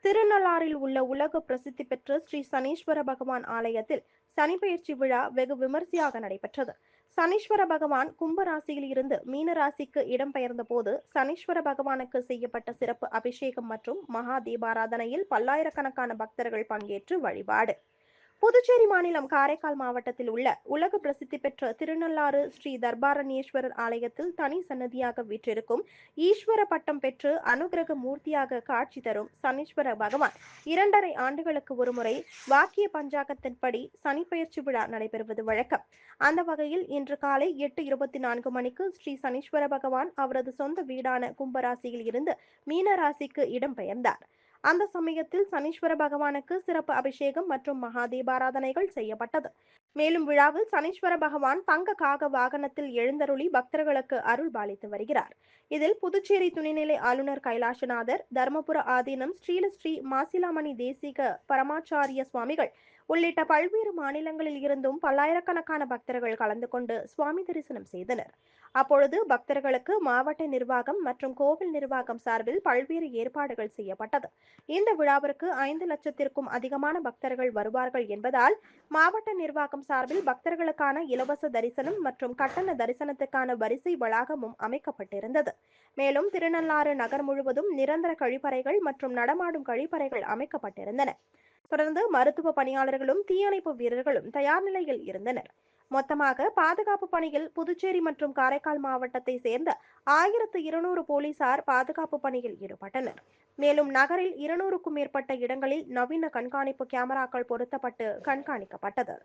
திருநள்ளாறில் உள்ள உலக பிரசித்தி பெற்ற ஸ்ரீ சனீஸ்வர பகவான் ஆலயத்தில் சனிப்பெயர்ச்சி விழா வெகு விமரிசையாக நடைபெற்றது. சனீஸ்வர பகவான் கும்ப ராசியில் இருந்து மீன ராசிக்கு இடம்பெயர்ந்த போது சனீஸ்வர பகவானுக்கு செய்யப்பட்ட சிறப்பு அபிஷேகம் மற்றும் மகா தீபாராதனையில் பல்லாயிரக்கணக்கான பக்தர்கள் பங்கேற்று வழிபாடு. புதுச்சேரி மாநிலம் காரைக்கால் மாவட்டத்தில் உள்ள உலக பிரசித்தி பெற்ற திருநள்ளாறு ஸ்ரீ தர்பாரண்யேஸ்வரர் ஆலயத்தில் தனி சன்னதியாக வீற்றிருக்கும் ஈஸ்வர பட்டம் பெற்று அனுகிரக மூர்த்தியாக காட்சி தரும் சனீஸ்வர பகவான் 2.5 ஆண்டுகளுக்கு ஒருமுறை வாக்கிய பஞ்சாங்கத்தின்படி சனிப்பெயர்ச்சி விழா நடைபெறுவது வழக்கம். அந்த வகையில் இன்று காலை 8:24 மணிக்கு ஸ்ரீ சனீஸ்வர பகவான் அவரது சொந்த வீடான கும்பராசியில் இருந்து மீன ராசிக்கு இடம்பெயர்ந்தார். அந்த சமயத்தில் சனீஸ்வர பகவானுக்கு சிறப்பு அபிஷேகம் மற்றும் மகா தீபாராதனைகள் செய்யப்பட்டது. மேலும் விழாவில் சனீஸ்வர பகவான் தங்க காக வாகனத்தில் எழுந்தருளி பக்தர்களுக்கு அருள் பாலித்து வருகிறார். இதில் புதுச்சேரி துணைநிலை ஆளுநர் கைலாசநாதர், தர்மபுர ஆதீனம் ஸ்ரீலஸ்ரீ மாசிலாமணி தேசிக பரமாச்சாரிய சுவாமிகள் உள்ளிட்ட பல்வேறு மாநிலங்களில் இருந்தும் பல்லாயிரக்கணக்கான பக்தர்கள் கலந்து கொண்டு சுவாமி தரிசனம் செய்தனர். அப்பொழுது பக்தர்களுக்கு மாவட்ட நிர்வாகம் மற்றும் கோவில் நிர்வாகம் சார்பில் பல்வேறு ஏற்பாடுகள் செய்யப்பட்டது. இந்த விழாவிற்கு 5 லட்சத்திற்கும் அதிகமான பக்தர்கள் வருவார்கள் என்பதால் மாவட்ட நிர்வாகம் சார்பில் பக்தர்களுக்கான இலவச தரிசனம் மற்றும் கட்டண தரிசனத்துக்கான வரிசை வளாகமும் அமைக்கப்பட்டிருந்தது. மேலும் திருநள்ளாறு நகர் முழுவதும் நிரந்தர கழிப்பறைகள் மற்றும் நடமாடும் கழிப்பறைகள் அமைக்கப்பட்டிருந்தன. தொடர்ந்து மருத்துவ பணியாளர்களும் தீயணைப்பு வீரர்களும் தயார் நிலையில் இருந்தனர். மொத்தமாக பாதுகாப்பு பணியில் புதுச்சேரி மற்றும் காரைக்கால் மாவட்டத்தை சேர்ந்த 1200 போலீசார் பாதுகாப்பு பணியில் ஈடுபட்டனர். மேலும் நகரில் 200க்கும் மேற்பட்ட இடங்களில் நவீன கண்காணிப்பு கேமராக்கள் பொருத்தப்பட்டு கண்காணிக்கப்பட்டது.